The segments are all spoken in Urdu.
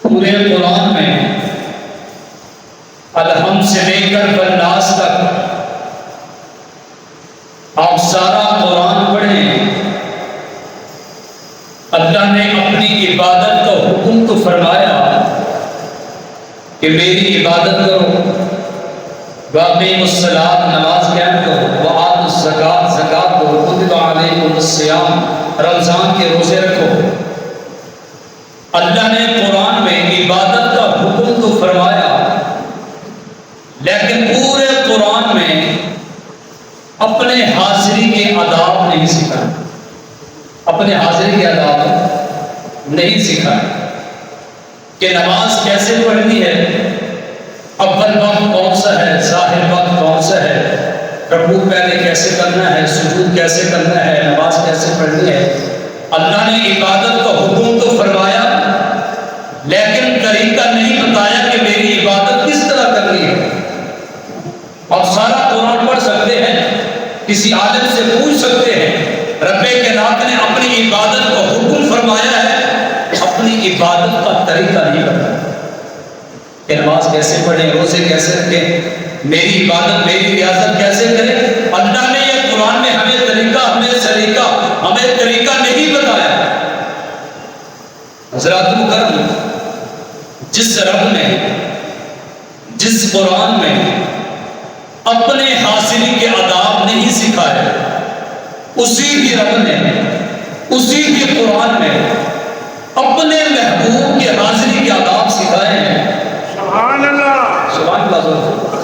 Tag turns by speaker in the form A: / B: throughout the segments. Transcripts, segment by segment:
A: پورے قرآن میں الحمد سے لے کر والناس تک آپ سارا قرآن پڑھیں، اللہ نے اپنی عبادت کا حکم تو فرمایا کہ میری عبادت کرو، وَأَقِیمُوا الصَّلَاۃَ نماز قائم کرو، وَآتُوا الزَّکَاۃَ زکات دو، کُتِبَ عَلَیکُمُ الصِّیَامُ رمضان کے روزے رکھو۔ اللہ نے قرآن میں عبادت کا حکم تو فرمایا، لیکن پورے قرآن میں اپنے حاضری کے آداب نہیں سکھائے، اپنے حاضری کے آداب نہیں سکھائے کہ نماز کیسے پڑھنی ہے، اول وقت کون سا ہے، ظاہر وقت کون سا ہے، رکوع پہلے کیسے کرنا ہے، سجود کیسے کرنا ہے، نماز کیسے پڑھنی ہے۔ اللہ نے عبادت کا حکم تو فرمایا، لیکن طریقہ نہیں بتایا کہ میری عبادت کس طرح کرنی ہے۔ آپ سارا قرآن پڑھ سکتے ہیں، کسی عالم سے پوچھ سکتے ہیں، رب کائنات نے اپنی عبادت کا حکم فرمایا ہے، اپنی عبادت کا طریقہ نہیں بتایا کہ نماز کیسے پڑھیں، روزے کیسے رکھیں، میری عبادت میری ریاضت کیسے کریں۔ اللہ نے یہ قرآن میں ہمیں طریقہ، ہمیں سلیقہ، ہمیں طریقہ نہیں بتایا۔ حضرات مکرم، جس رب نے جس قرآن میں اپنے حاضری کے آداب نہیں سکھائے، اسی ہی رب نے اسی ہی قرآن میں اپنے محبوب کے حاضری کے آداب سکھائے ہیں۔
B: سبحان اللہ،
A: سبحان اللہ،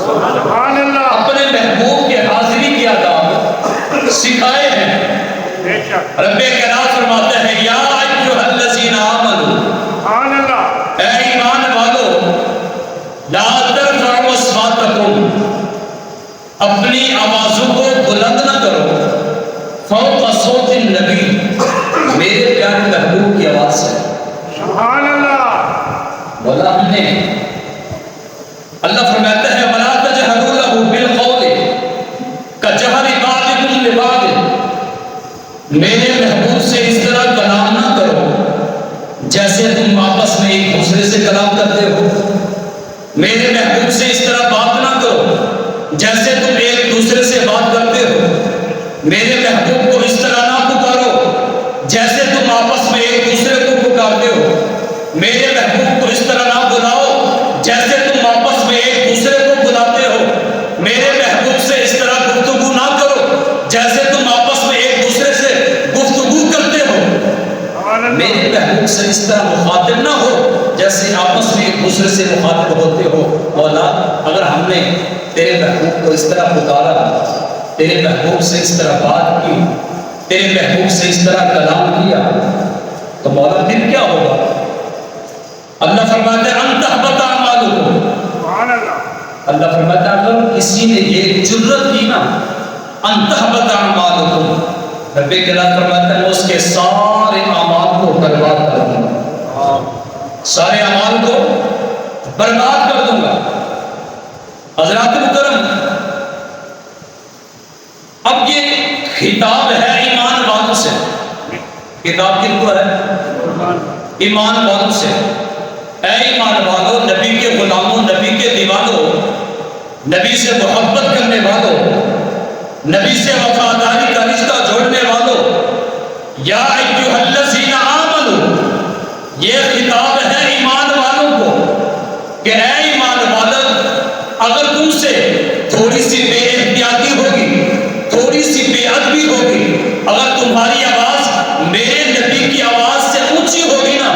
B: سبحان اللہ،
A: اپنے محبوب کے حاضری کے آداب سکھائے ہیں۔
B: بے شک،
A: رب کائنات فرماتا ہے، یا ایھا الذین آمنوا،
B: سبحان اللہ،
A: اے ایمان والو، لا ترفعوا اصواتکم، اپنی آوازوں کو بلند نہ کرو، فوق صوت النبی، میرے پیارے محبوب کی آواز سے۔
B: سبحان اللہ،
A: بولا ہم نے، اللہ فرماتا ہے وَلَا تَجْهَرُوا لَهُ بِالْقَوْلِ كَجَهْرِ بَعْضِكُمْ لِبَعْضٍ، میرے محبوب سے اس طرح کلام نہ کرو جیسے تم آپس میں ایک دوسرے سے کلام کرتے ہو، میرے محبوب سے اس طرح بات نہ کرو جیسے تم ایک دوسرے سے بات کرتے ہو، میرے محبوب کو اس طرح نہ پکارو جیسے تم آپس میں ایک دوسرے کو پکارتے ہو، میرے محبوب کو اس طرح نہ بلاؤ جیسے تم آپس میں ایک دوسرے کو بلاتے ہو، میرے محبوب سے اس طرح گفتگو نہ کرو جیسے تم آپس میں ایک دوسرے سے گفتگو کرتے ہو، میرے محبوب سے اس طرح مخاطب نہ ہو جیسے آپس میں ایک دوسرے سے مخاطب ہوتے ہو۔ مولا، اگر ہم نے تیرے محبوب کو اس طرح پکارا، تیرے محبوب سے اس طرح بات کی، تیرے محبوب سے اس طرح کلام کیا، تو مولا پھر کیا ہوگا؟ اللہ فرماتا ہے ان تحبط اعمالکم،
B: سبحان اللہ،
A: اللہ فرماتا ہے اگر کسی نے یہ جرت کی نا، ان تحبط اعمالکم، رب کائنات فرماتا ہے میں اس کے سارے اعمال کو برباد کر دوں گا، سارے اعمال کو برباد کر دوں گا۔ حضرات محترم، اب یہ خطاب ہے ایمان والوں سے، خطاب کن کو ہے؟ ایمان والوں سے۔ اے ایمان والوں، نبی کے غلاموں، نبی کے دیوانوں، نبی سے محبت کرنے والوں، نبی سے وفاداری کا رشتہ جوڑنے والوں، یا ایھا الذین آمنوا، یہ خطاب ہے ایمان والوں کو کہ اے ایمان والوں، اگر تم سے تھوڑی سی بے احتیاطی ہوگی، تھوڑی سی بے ادبی ہوگی، اگر تمہاری آواز میرے نبی کی آواز سے اونچی ہوگی نا،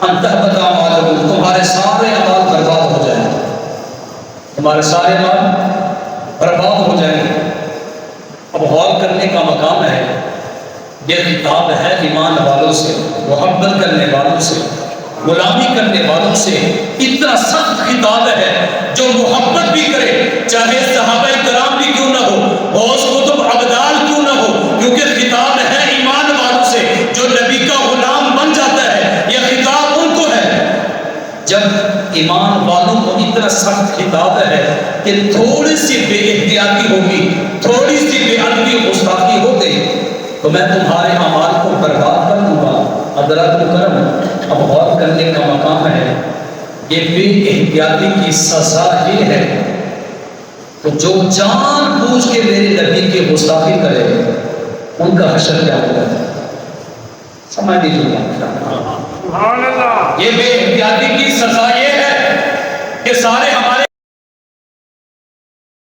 A: انتہبط اعمالکم، تمہارے سارے اعمال برباد ہو جائیں گے، تمہارے سارے اعمال برباد ہو جائیں گے۔ اب غور کرنے کا مقام ہے، یہ خطاب ہے ایمان والوں سے، محبت کرنے والوں سے، غلامی کرنے والوں سے۔ اتنا سخت خطاب ہے، جو محبت بھی کرے، چاہے صحابہ کرام بھی کیوں نہ ہو، غوث قطب ابدال کیوں نہ ہو، کیونکہ خطاب ہے ایمان والوں سے۔ جو نبی کا غلام بن جاتا ہے، یہ خطاب ان کو ہے۔ جب ایمان والوں کو اتنا سخت خطاب ہے کہ تھوڑی سی بے احتیاطی ہوگی، تھوڑی سی بے ادبی گستاخی ہو گئی، تو میں تمہارے اعمال کو برباد کر دوں گا۔ حضرات مکرم، اب غور کرنے کا مقام یہ بے احتیاطی کی سزا یہ ہے تو جو جان بوجھ کے میرے نبی کے گستاخی کرے ان کا حشر کیا ہوگا؟ سمجھ لیجیے
B: سبحان اللہ
A: یہ بے احتیاطی کی سزا